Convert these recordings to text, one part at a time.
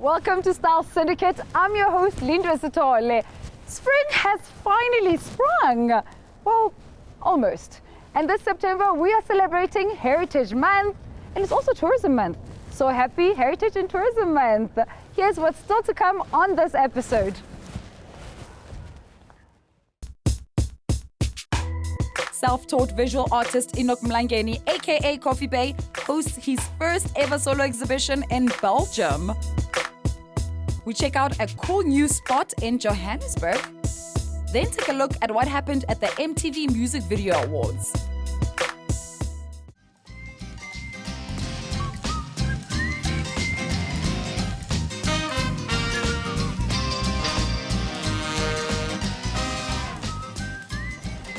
Welcome to Style Syndicate. I'm your host, Linda Sitole. Spring has finally sprung. Well, almost. And this September, we are celebrating Heritage Month, and it's also Tourism Month. So happy Heritage and Tourism Month. Here's what's still to come on this episode. Self-taught visual artist Enoch Mlangeni, aka Coffee Bay, hosts his first ever solo exhibition in Belgium. We check out a cool new spot in Johannesburg, then take a look at what happened at the MTV Music Video Awards.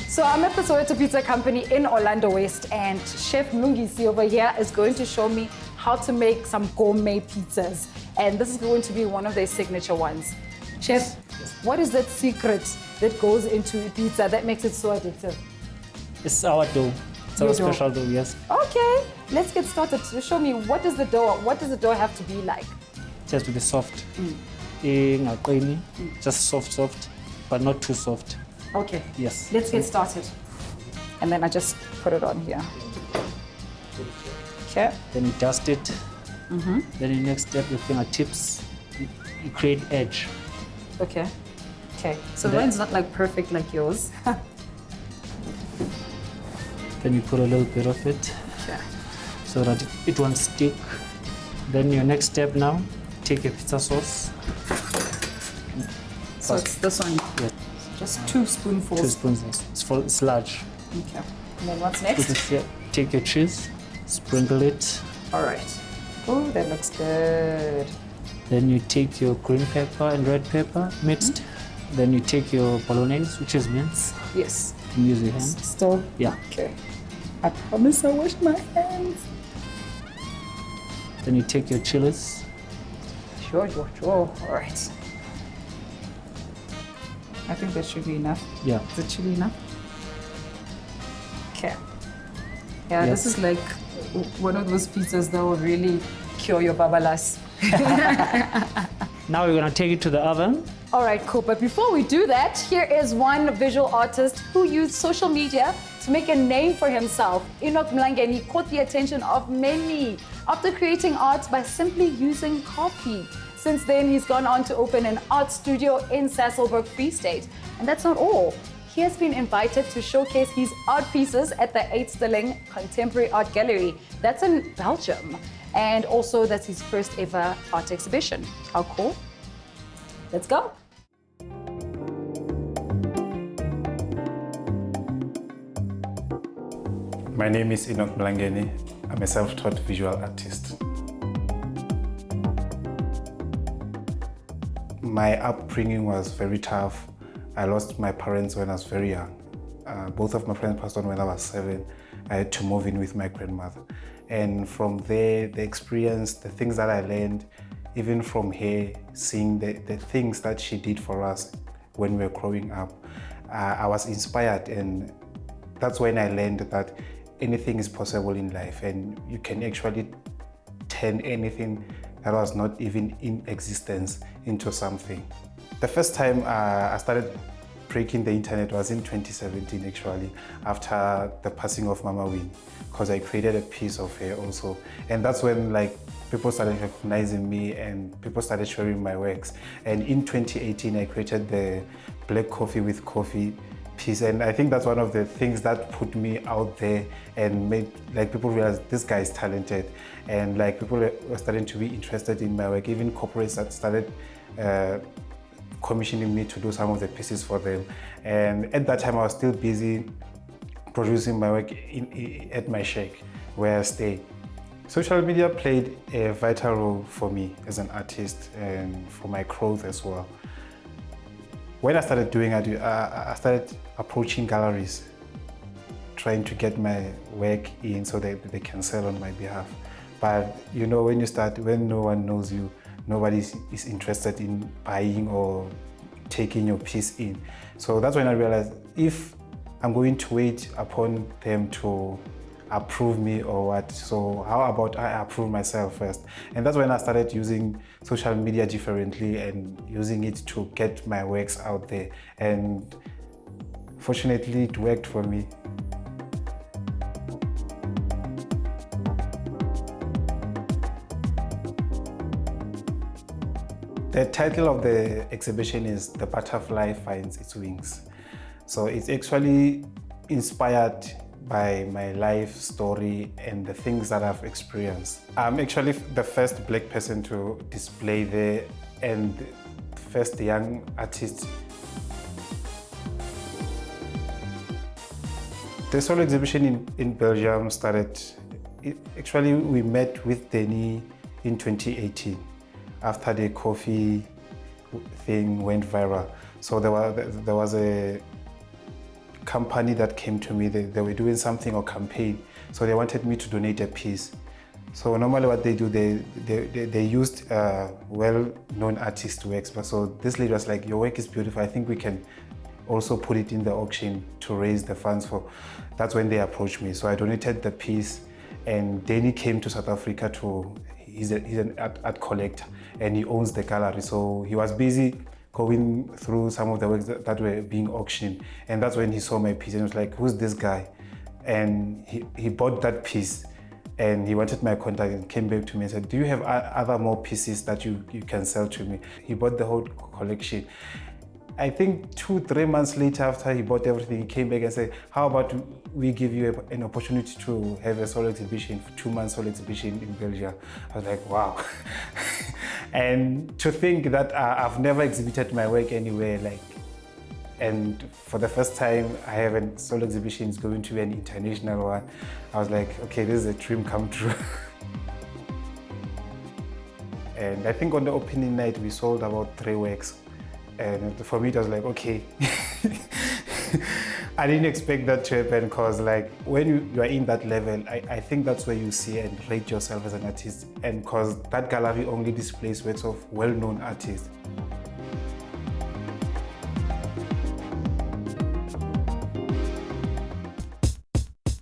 So I'm at the Soweto Pizza Company in Orlando West, and Chef Mlungisi over here is going to show me how to make some gourmet pizzas. And this is going to be one of their signature ones. Chef, what is that secret that goes into pizza that makes it so addictive? It's our dough. It's our special dough, yes. Okay, let's get started. Show me, what does the dough have to be like? Just to be soft. Just soft, but not too soft. Okay. Yes. Let's get started. And then I just put it on here. Okay. Then you dust it. Then the next step, your fingertips, you create edge. Okay. Okay. So mine's not like perfect like yours. Then you put a little bit of it. Okay. So that it won't stick. Then your next step now, take a pizza sauce. So it's this one? Yes. Just 2 spoonfuls. 2 spoonfuls. It's large. Okay. And then what's next? Put it here. Take your cheese, sprinkle it. All right. Oh, that looks good. Then you take your green pepper and red pepper mixed. Then you take your bolognese, which is mince. Yes. You use your hand. Still? Yeah. Okay. I promise I wash my hands. Then you take your chilies. Sure. All right. I think that should be enough. Yeah. Is it chili enough? Okay. Yeah, Yes. This is like one of those pizzas that will really cure your babalas. Now we're gonna take it to the oven. All right, cool. But before we do that, here is one visual artist who used social media to make a name for himself. Enoch Mlangeni caught the attention of many after creating art by simply using coffee. Since then, he's gone on to open an art studio in Sasolburg, Free State. And that's not all. He has been invited to showcase his art pieces at the Eetsteling Contemporary Art Gallery. That's in Belgium. And also, that's his first ever art exhibition. How cool? Let's go. My name is Enoch Mlangeni. I'm a self-taught visual artist. My upbringing was very tough. I lost my parents when I was very young. Both of my parents passed on when I was 7. I had to move in with my grandmother. And from there, the experience, the things that I learned, even from her, seeing the things that she did for us when we were growing up, I was inspired, and that's when I learned that anything is possible in life, and you can actually turn anything that was not even in existence into something. The first time I started breaking the internet was in 2017 actually, after the passing of Mama Win, because I created a piece of her also. And that's when people started recognizing me and people started sharing my works. And in 2018 I created the Black Coffee with Coffee piece, and I think that's one of the things that put me out there and made people realize this guy is talented, and people were starting to be interested in my work. Even corporates that started commissioning me to do some of the pieces for them. And at that time I was still busy producing my work at my shack where I stay. Social media played a vital role for me as an artist and for my growth as well. When I started doing it, I started approaching galleries, trying to get my work in so that they can sell on my behalf. But you know, when no one knows you, nobody is interested in buying or taking your piece in. So that's when I realized if I'm going to wait upon them to approve me or what. So how about I approve myself first? And that's when I started using social media differently and using it to get my works out there. And fortunately, it worked for me. The title of the exhibition is The Butterfly Finds Its Wings. So it's actually inspired by my life story and the things that I've experienced. I'm actually the first Black person to display there and the first young artist. The solo exhibition in Belgium started, actually we met with Danny in 2018 after the coffee thing went viral. So there was a company that came to me, they were doing something or campaign, so they wanted me to donate a piece. So normally what they do, they used well-known artist works, but so this lady was like, your work is beautiful, I think we can also put it in the auction to raise the funds for. That's when they approached me. So I donated the piece, and Danny came to South Africa he's an art collector and he owns the gallery. So he was busy going through some of the works that were being auctioned. And that's when he saw my piece and was like, who's this guy? And he bought that piece and he wanted my contact and came back to me and said, do you have other more pieces that you can sell to me? He bought the whole collection. I think 2-3 months later, after he bought everything, he came back and said, how about we give you an opportunity to have a solo exhibition, 2-month solo exhibition in Belgium. I was like, wow. And to think that I've never exhibited my work anywhere, and for the first time I have a solo exhibition, it's going to be an international one. I was like, okay, this is a dream come true. And I think on the opening night, we sold about 3 works. And for me, it was like, okay. I didn't expect that to happen because when you are in that level, I think that's where you see and rate yourself as an artist. And because that gallery only displays works of well-known artists.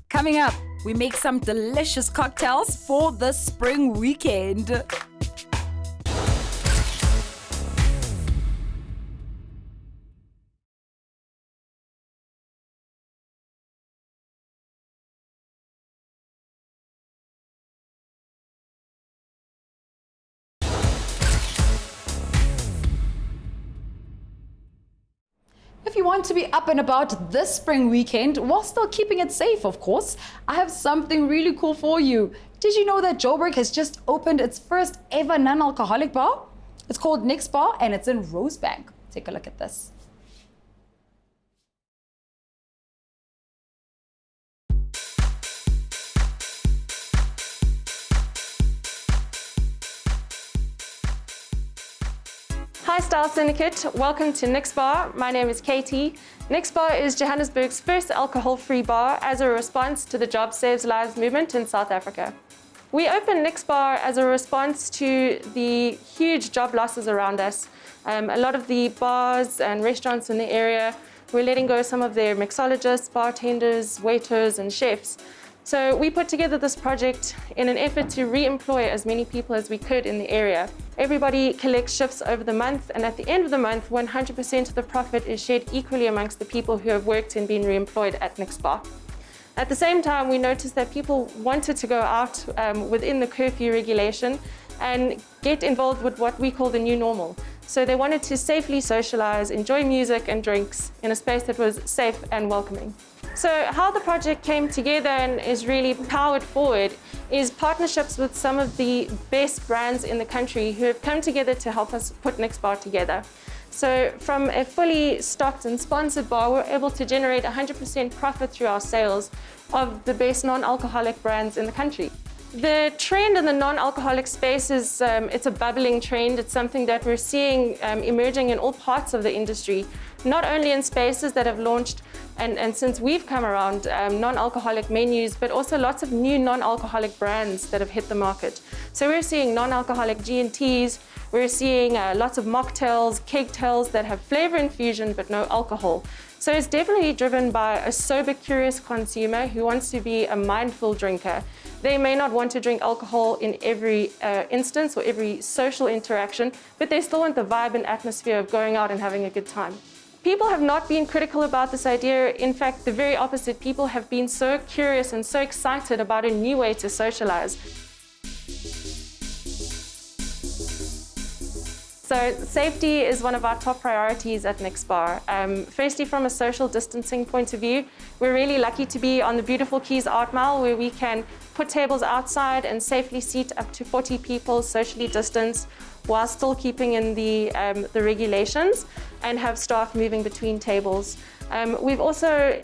Coming up, we make some delicious cocktails for the spring weekend. If you want to be up and about this spring weekend, while still keeping it safe, of course, I have something really cool for you. Did you know that Joburg has just opened its first ever non-alcoholic bar? It's called Nexbar and it's in Rosebank. Take a look at this. Hi Style Syndicate, welcome to Nexbar. My name is Katie. Nexbar is Johannesburg's first alcohol-free bar as a response to the Job Saves Lives movement in South Africa. We opened Nexbar as a response to the huge job losses around us. A lot of the bars and restaurants in the area were letting go some of their mixologists, bartenders, waiters and chefs. So we put together this project in an effort to re-employ as many people as we could in the area. Everybody collects shifts over the month, and at the end of the month, 100% of the profit is shared equally amongst the people who have worked and been re-employed at Nexbar. At the same time, we noticed that people wanted to go out within the curfew regulation and get involved with what we call the new normal. So they wanted to safely socialize, enjoy music and drinks in a space that was safe and welcoming. So how the project came together and is really powered forward is partnerships with some of the best brands in the country who have come together to help us put Nexbar together. So from a fully stocked and sponsored bar, we're able to generate 100% profit through our sales of the best non-alcoholic brands in the country. The trend in the non-alcoholic space is it's a bubbling trend. It's something that we're seeing emerging in all parts of the industry, not only in spaces that have launched and since we've come around non-alcoholic menus, but also lots of new non-alcoholic brands that have hit the market. So we're seeing non-alcoholic G&Ts, we're seeing lots of mocktails, kegtails that have flavor infusion but no alcohol. So it's definitely driven by a sober, curious consumer who wants to be a mindful drinker. They may not want to drink alcohol in every instance or every social interaction, but they still want the vibe and atmosphere of going out and having a good time. People have not been critical about this idea. In fact, the very opposite. People have been so curious and so excited about a new way to socialize. So safety is one of our top priorities at Nexbar. Firstly, from a social distancing point of view, we're really lucky to be on the beautiful Keys Art Mall, where we can put tables outside and safely seat up to 40 people socially distanced, while still keeping in the regulations, and have staff moving between tables. We've also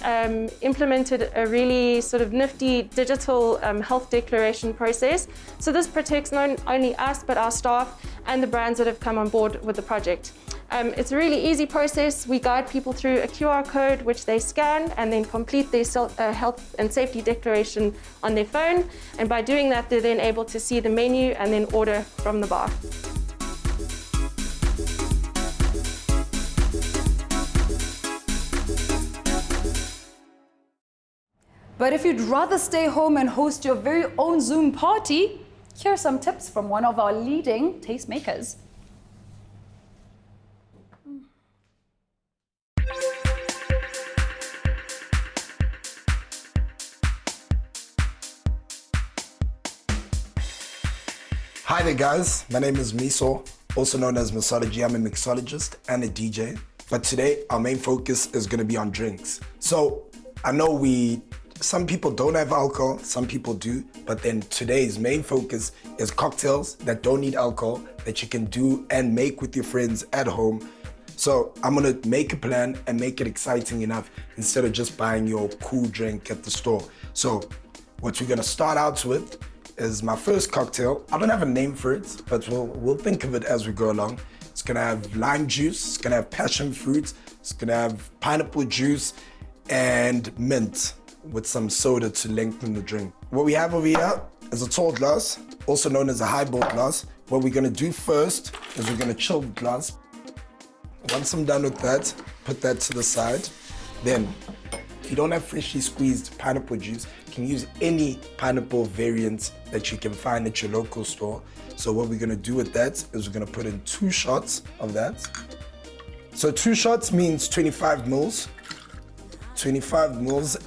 implemented a really sort of nifty digital health declaration process. So this protects not only us, but our staff and the brands that have come on board with the project. It's a really easy process. We guide people through a QR code, which they scan and then complete their health and safety declaration on their phone. And by doing that, they're then able to see the menu and then order from the bar. But if you'd rather stay home and host your very own Zoom party, here are some tips from one of our leading tastemakers. Hi there guys, my name is Miso, also known as Mixology. I'm a mixologist and a DJ, but today our main focus is going to be on drinks. So I know some people don't have alcohol, some people do, but then today's main focus is cocktails that don't need alcohol, that you can do and make with your friends at home. So I'm gonna make a plan and make it exciting enough instead of just buying your cool drink at the store. So what we're gonna start out with is my first cocktail. I don't have a name for it, but we'll think of it as we go along. It's gonna have lime juice, it's gonna have passion fruit, it's gonna have pineapple juice and mint, with some soda to lengthen the drink. What we have over here is a tall glass, also known as a highball glass. What we're gonna do first is we're gonna chill the glass. Once I'm done with that, put that to the side. Then, if you don't have freshly squeezed pineapple juice, you can use any pineapple variant that you can find at your local store. So what we're gonna do with that is we're gonna put in 2 shots of that. So 2 shots means 25 mils. 25 mils,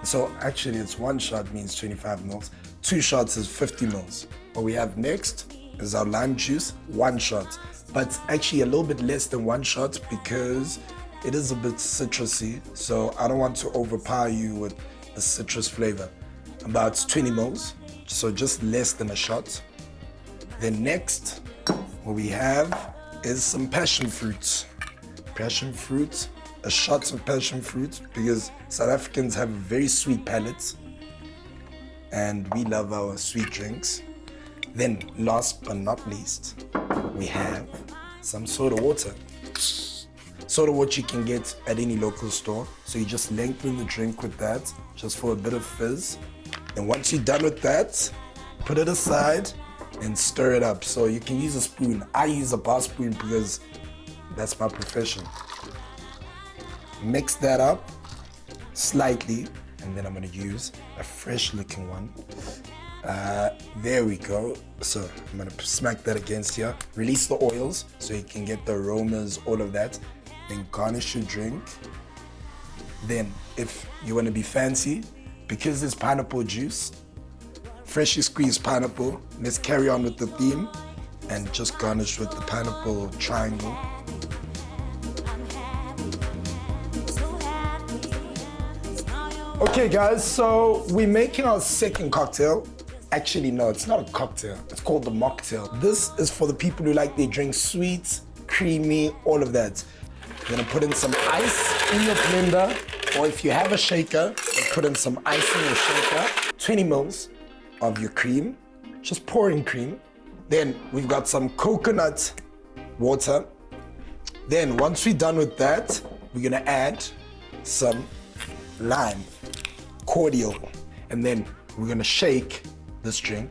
so actually it's 1 shot means 25 mils. 2 shots is 50 mils. What we have next is our lime juice, 1 shot. But actually a little bit less than 1 shot because it is a bit citrusy. So I don't want to overpower you with the citrus flavor. About 20 mils, so just less than a shot. Then next, what we have is some passion fruit. Passion fruit. A shot of passion fruit because South Africans have a very sweet palate and we love our sweet drinks. Then last but not least, we have some soda water. Soda water you can get at any local store. So you just lengthen the drink with that just for a bit of fizz. And once you're done with that, put it aside and stir it up. So you can use a spoon. I use a bar spoon because that's my profession. Mix that up slightly, and then I'm gonna use a fresh looking one. There we go. So I'm gonna smack that against here. Release the oils so you can get the aromas, all of that. Then garnish your drink. Then if you wanna be fancy, because there's pineapple juice, freshly squeezed pineapple, let's carry on with the theme and just garnish with the pineapple triangle. Okay guys, so we're making our second cocktail. Actually no, it's not a cocktail, it's called the mocktail. This is for the people who like their drinks sweet, creamy, all of that. You're gonna put in some ice in your blender, or if you have a shaker, you put in some ice in your shaker. 20 mils of your cream, just pour in cream. Then we've got some coconut water. Then once we're done with that, we're gonna add some lime cordial, and then we're gonna shake this drink.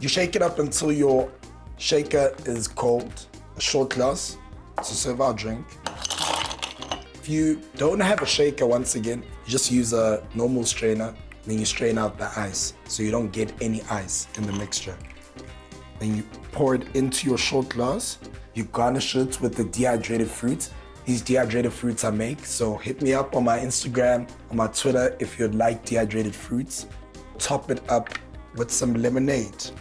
You shake it up until your shaker is cold. a short glass to serve our drink. If you don't have a shaker, once again, you just use a normal strainer, then you strain out the ice so you don't get any ice in the mixture. Then you pour it into your short glass. You garnish it with the dehydrated fruit. These dehydrated fruits I make, so hit me up on my Instagram, on my Twitter if you'd like dehydrated fruits. Top it up with some lemonade.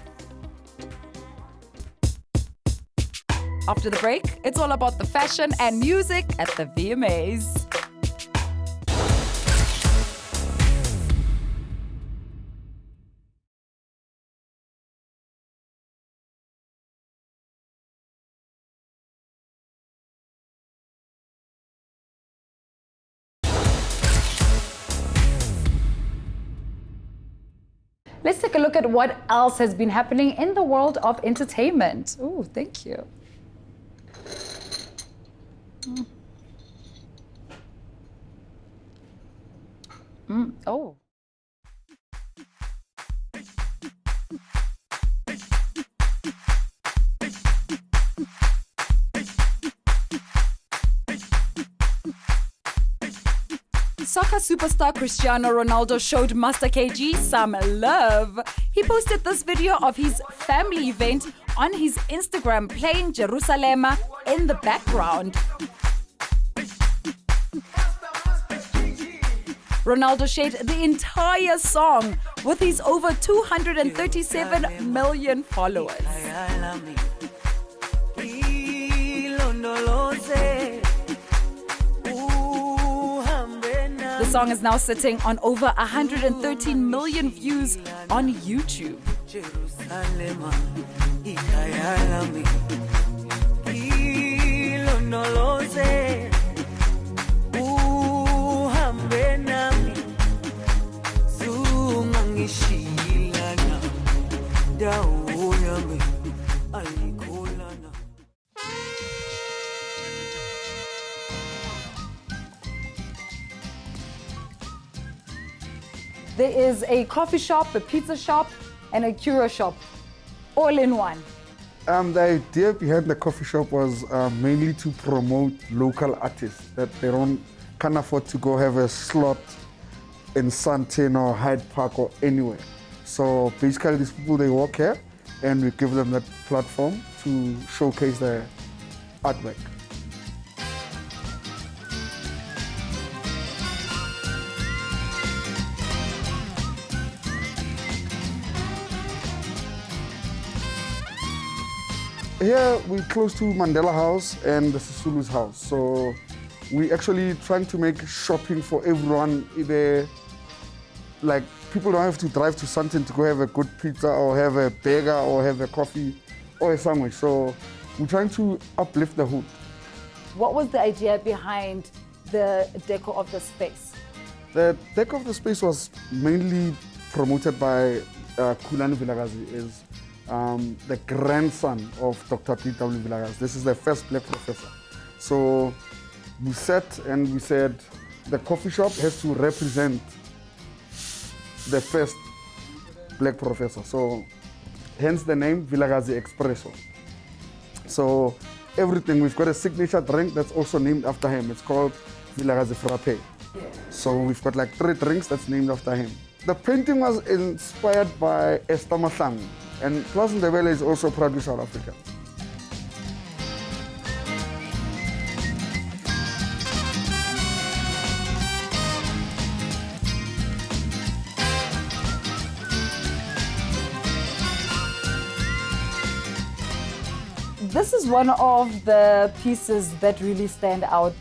After the break, it's all about the fashion and music at the VMAs. Let's take a look at what else has been happening in the world of entertainment. Ooh, thank you. Oh. Soccer superstar Cristiano Ronaldo showed Master KG some love. He posted this video of his family event on his Instagram, playing Jerusalem in the background. Ronaldo shared the entire song with his over 237 million followers. The song is now sitting on over 113 million views on YouTube. There is a coffee shop, a pizza shop, and a curio shop, all in one. The idea behind the coffee shop was mainly to promote local artists that can't afford to go have a slot in Sandton or Hyde Park or anywhere. So basically these people, they work here and we give them that platform to showcase their artwork. Here we're close to Mandela House and the Sisulu's house. So we actually trying to make shopping for everyone. Either like people don't have to drive to Sandton to go have a good pizza or have a burger or have a coffee or a sandwich. So we're trying to uplift the hood. What was the idea behind the decor of the space? The decor of the space was mainly promoted by Khulani Vilakazi, is the grandson of Dr. P.W. Vilakazi. This is the first black professor. So we sat and we said the coffee shop has to represent the first black professor. So hence the name Vilakazi Expresso. So everything, we've got a signature drink that's also named after him. It's called Vilakazi Frappe. Yeah. So we've got like 3 drinks that's named after him. The painting was inspired by Esther Mahlangu, and Plus Ndebele is also proudly South African. This is one of the pieces that really stand out.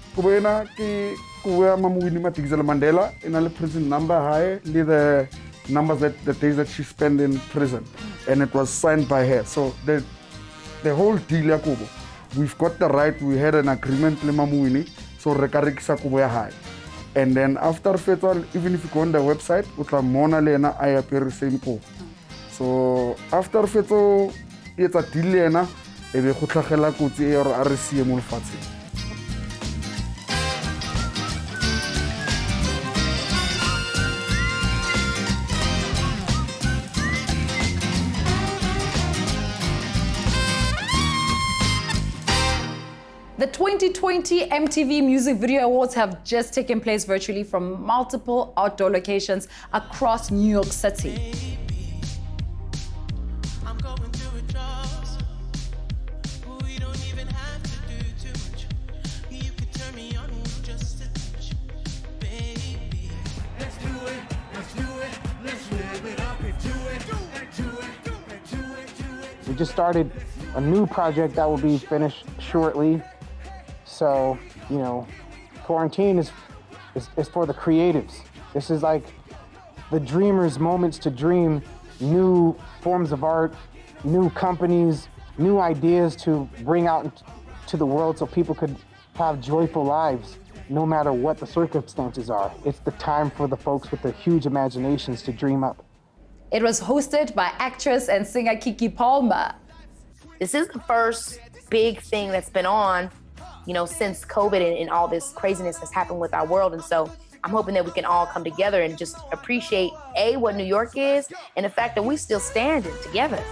Mandela in a prison number high, the numbers that the days that she spent in prison, and it was signed by her. So the whole deal, Yakubo, we've got the right. We had an agreement with Mamuini, so rekarikisa kubo high. And then after federal, even if you go on the website, uta mona lena I appear same ko. So after federal, it's a deal lena. Ebe go tlhagela kotsi e re a re sie mo lefatsheng. 2020 MTV Music Video Awards have just taken place virtually from multiple outdoor locations across New York City. We just started a new project that will be finished shortly. So, you know, quarantine is for the creatives. This is like the dreamers' moments to dream new forms of art, new companies, new ideas to bring out to the world so people could have joyful lives no matter what the circumstances are. It's the time for the folks with the huge imaginations to dream up. It was hosted by actress and singer Keke Palmer. This is the first big thing that's been on, you know, since COVID and all this craziness that's happened with our world. And so I'm hoping that we can all come together and just appreciate, A, what New York is, and the fact that we still standing together.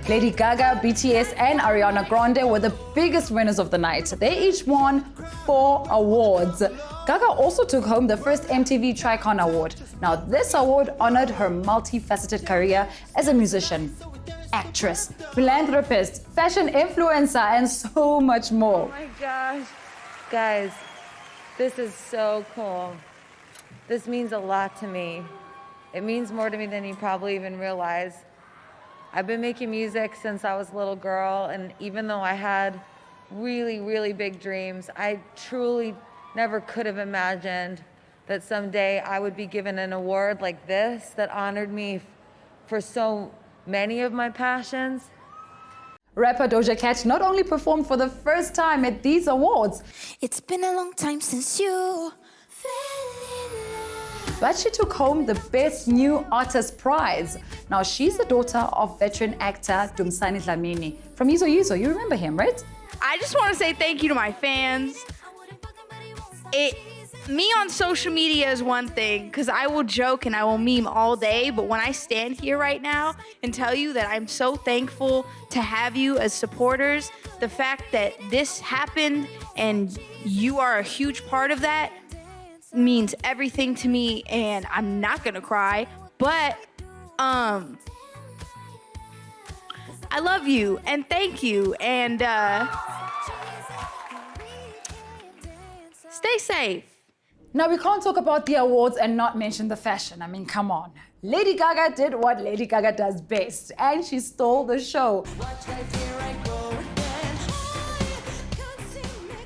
Lady Gaga, BTS, and Ariana Grande were the biggest winners of the night. They each won 4 awards. Gaga also took home the first MTV Tricon Award. Now, this award honored her multifaceted career as a musician, actress, philanthropist, fashion influencer, and so much more. Oh my gosh. Guys, this is so cool. This means a lot to me. It means more to me than you probably even realize. I've been making music since I was a little girl, and even though I had really, really big dreams, I truly never could have imagined that someday I would be given an award like this that honored me for so many of my passions. Rapper Doja Cat not only performed for the first time at these awards, it's been a long time since you but she took home the Best New Artist prize. Now, she's the daughter of veteran actor Dumsani Dlamini from Miso. You remember him, right? I just want to say thank you to my fans. Me on social media is one thing, because I will joke and I will meme all day, but when I stand here right now and tell you that I'm so thankful to have you as supporters, the fact that this happened and you are a huge part of that means everything to me, and I'm not gonna cry, but I love you and thank you, and stay safe. Now, we can't talk about the awards and not mention the fashion. I mean, come on. Lady Gaga did what Lady Gaga does best, and she stole the show.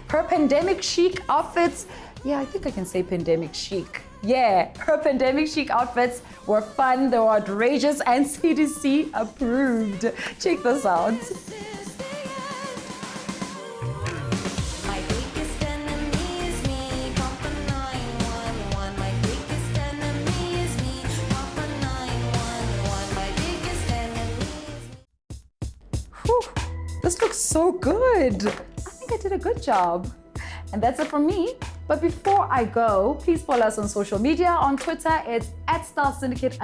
Her pandemic chic outfits, yeah, I think I can say pandemic chic. Yeah, her pandemic chic outfits were fun, they were outrageous, and CDC approved. Check this out. Whew, this looks so good. I think I did a good job. And that's it from me. But before I go, please follow us on social media. On Twitter, it's @StyleSyndicate_.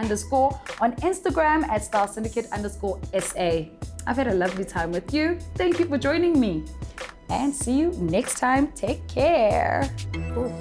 On Instagram, @StyleSyndicate_SA. I've had a lovely time with you. Thank you for joining me. And see you next time. Take care. Ooh.